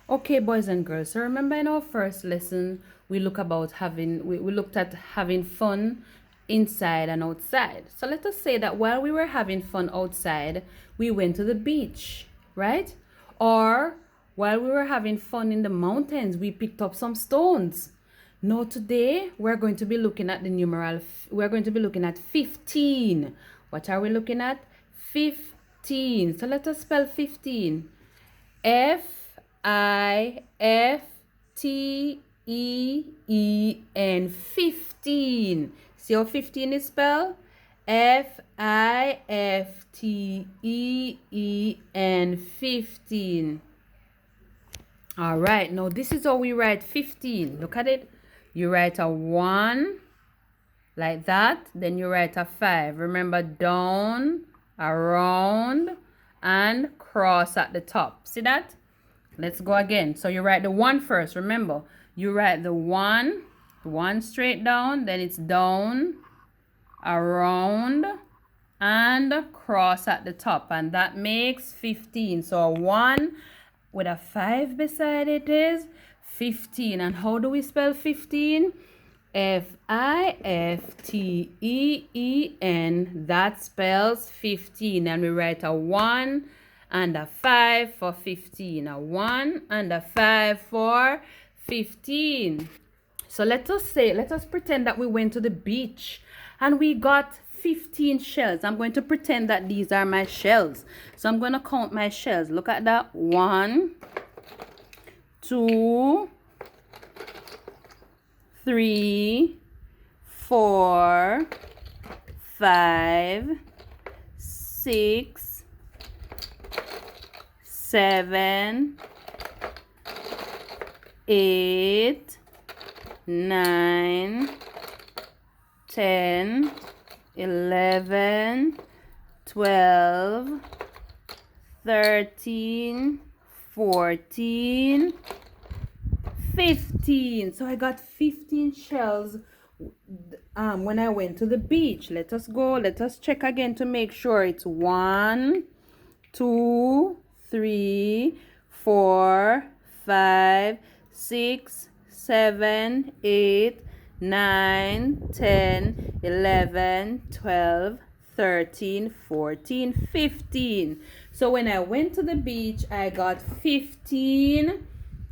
Okay, boys and girls. So remember in our first lesson, we looked at having fun inside and outside. So let us say that while we were having fun outside, we went to the beach, right? Or while we were having fun in the mountains, we picked up some stones. Now today we're going to be looking at we're going to be looking at 15. What are we looking at? 15. So let us spell 15. Fifteen. 15. See how 15 is spelled? Fifteen. 15. All right, now this is how we write 15. Look at it. You write a 1 like that, then you write a 5. Remember, down, around, and cross at the top. See that? Let's go again. So you write the 1 first. Remember, you write the 1 straight down, then it's down, around, and cross at the top, and that makes 15. So a 1 with a 5 beside it is 15. And how do we spell 15? Fifteen. That spells 15. And we write a 1 and a 5 for 15. A 1 and a 5 for 15. So let us pretend that we went to the beach and we got 15 shells. I'm going to pretend that these are my shells. So I'm going to count my shells. Look at that. 1, 2, 3, 4, 5, 6, 7, 8, 9, 10, 11, 12, 13, 14, 15. So I got 15 shells when I went to the beach. Let us check again to make sure it's 1, 2, 3, 4, 5, 6, 7, 8, 9, 10, 11, 12, 13, 14, 15. So when I went to the beach, I got 15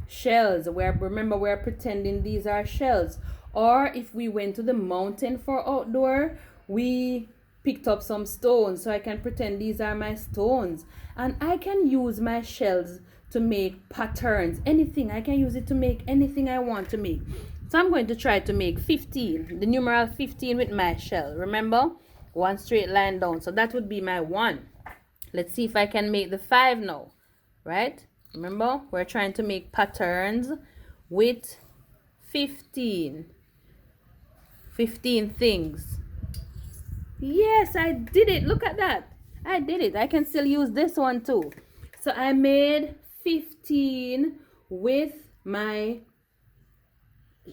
shells. Remember, we're pretending these are shells. Or if we went to the mountain for outdoor, we picked up some stones. So I can pretend these are my stones. And I can use my shells to make patterns. Anything. I can use it to make anything I want to make. So I'm going to try to make 15. The numeral 15 with my shell. Remember? One straight line down. So that would be my 1. Let's see if I can make the 5 now. Right? Remember, we're trying to make patterns with 15. 15 things. Yes, I did it. Look at that. I did it. I can still use this one too. So I made 15 with my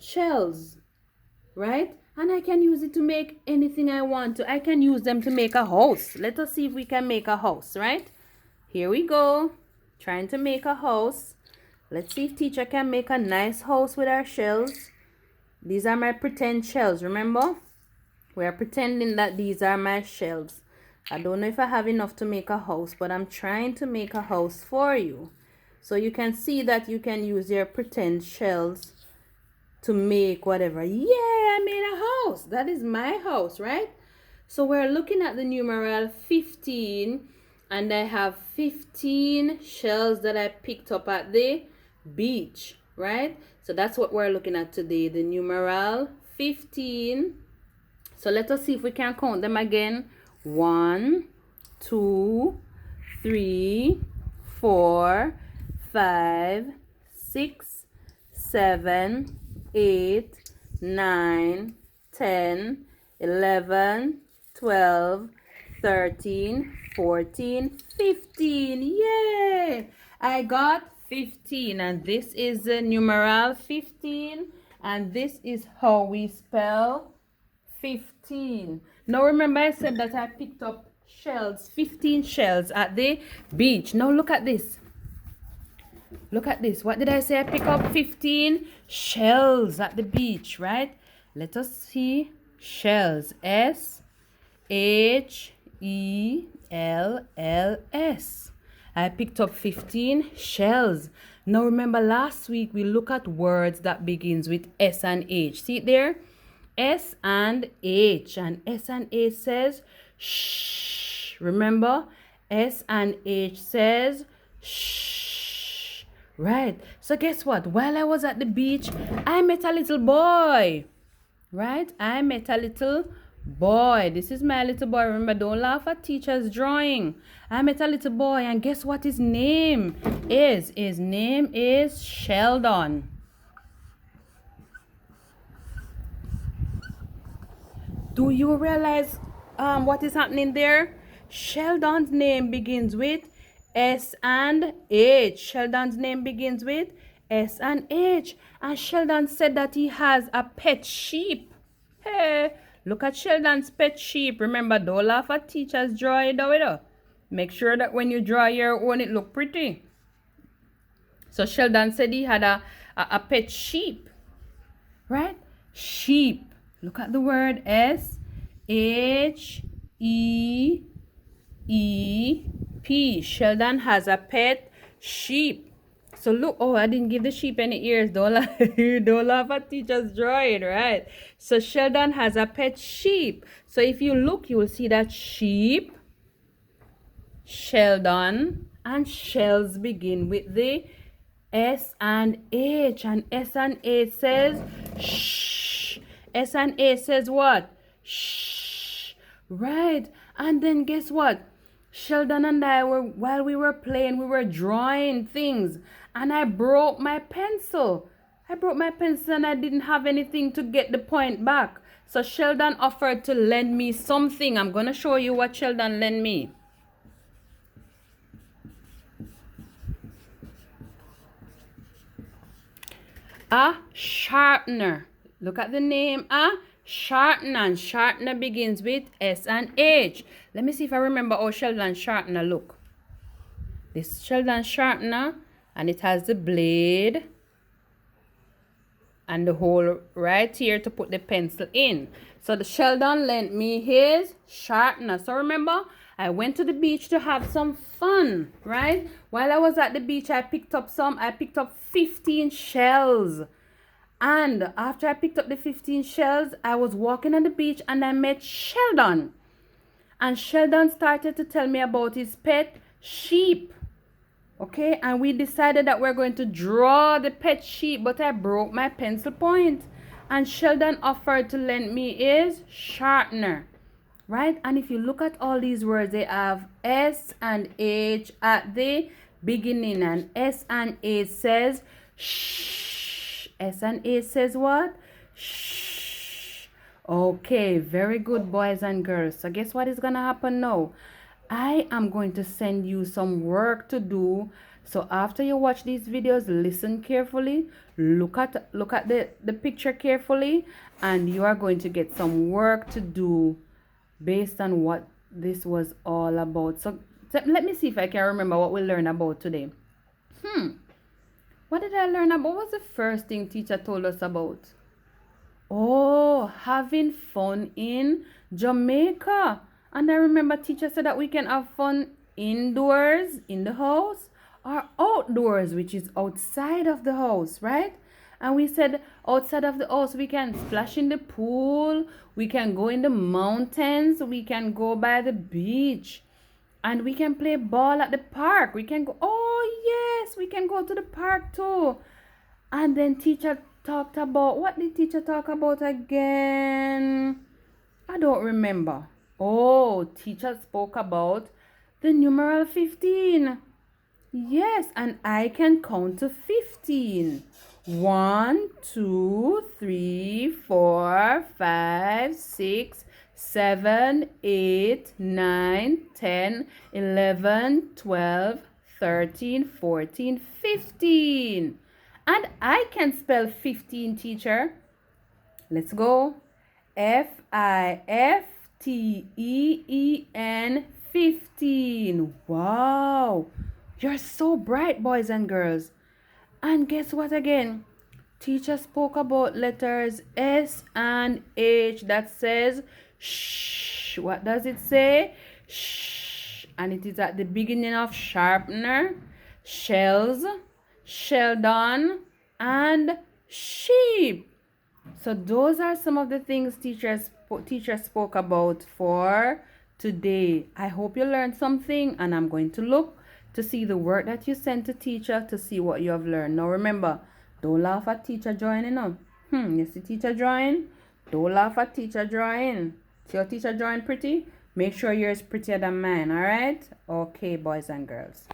shells, right? And I can use it to make anything I want to. I can use them to make a house. Let us see if we can make a house, right? Here we go. Trying to make a house. Let's see if teacher can make a nice house with our shells. These are my pretend shells, remember? We are pretending that these are my shells. I don't know if I have enough to make a house, but I'm trying to make a house for you. So you can see that you can use your pretend shells to make whatever. Yeah, I made a house. That is my house, right? So we're looking at the numeral 15, and I have 15 shells that I picked up at the beach, right? So that's what we're looking at today, the numeral 15. So let us see if we can count them again. 1, 2, 3, 4, 5, 6, 7, 8, 9, 10, 11, 12, 13, 14, 15. Yay! I got 15, and this is the numeral 15, and this is how we spell 15. Now remember, I said that I picked up shells, 15 shells at the beach. Now look at this. Look at this. What did I say? I pick up 15 shells at the beach, right? Let us see. Shells. SHELLS. I picked up 15 shells. Now remember last week we looked at words that begins with S and H. See it there? S and H. And S and H says shh. Remember? S and H says shh. Right. So guess what? While I was at the beach, I met a little boy. Right? I met a little boy. This is my little boy. Remember, don't laugh at teacher's drawing. I met a little boy, and guess what his name is? His name is Sheldon. Do you realize what is happening there? Sheldon's name begins with S and H. Sheldon's name begins with S and H. And Sheldon said that he has a pet sheep. Hey, look at Sheldon's pet sheep. Remember, don't laugh at teacher's drawing, though. Make sure that when you draw your own, it look pretty. So Sheldon said he had a pet sheep. Right? Sheep. Look at the word SHEEP. Sheldon has a pet sheep. So look, oh, I didn't give the sheep any ears. Don't laugh at teacher's drawing, right? So Sheldon has a pet sheep. So if you look, you will see that sheep, Sheldon, and shells begin with the S and H. And S and H says shh. S and H says what? Shh. Right. And then guess what? Sheldon and I while we were playing, we were drawing things. And I broke my pencil. And I didn't have anything to get the point back. So Sheldon offered to lend me something. I'm going to show you what Sheldon lent me. A sharpener. Look at the name, a sharpener. And sharpener begins with S and H. Let me see if I remember how Sheldon sharpener look. This Sheldon sharpener, and it has the blade and the hole right here to put the pencil in. So the Sheldon lent me his sharpener. So remember, I went to the beach to have some fun, right? While I was at the beach, I picked up 15 shells. And after I picked up the 15 shells, I was walking on the beach and I met Sheldon. And Sheldon started to tell me about his pet sheep. Okay, and we decided that we're going to draw the pet sheep, but I broke my pencil point. And Sheldon offered to lend me his sharpener. Right? And if you look at all these words, they have S and H at the beginning. And S and H says shh. S and H says what? Shh. Okay, very good, boys and girls. So guess what is going to happen now? I am going to send you some work to do. So after you watch these videos, listen carefully, look at the picture carefully, and you are going to get some work to do based on what this was all about. So let me see if I can remember what we learned about today. What did I learn about? What was the first thing teacher told us about? Oh, having fun in Jamaica. And I remember teacher said that we can have fun indoors, in the house, or outdoors, which is outside of the house, right? And we said outside of the house, we can splash in the pool, we can go in the mountains, we can go by the beach, and we can play ball at the park. We can go, oh yes, we can go to the park too. And then teacher talked about, what did teacher talk about again? I don't remember. Oh, teacher spoke about the numeral 15. Yes, and I can count to 15. 1, 2, 3, 4, 5, 6, 7, 8, 9, 10, 11, 12, 13, 14, 15. And I can spell 15, teacher. Let's go. FIFTEEN 15. Wow. You're so bright, boys and girls. And guess what again? Teacher spoke about letters S and H that says shh. What does it say? Shh. And it is at the beginning of sharpener, shells, sheldon, and sheep. So those are some of the things teacher spoke about for today. I hope you learned something, and I'm going to look to see the work that you sent to teacher to see what you have learned. Now remember, don't laugh at teacher drawing, you know. You see teacher drawing? Don't laugh at teacher drawing. See your teacher drawing pretty? Make sure yours prettier than mine, alright? Okay, boys and girls.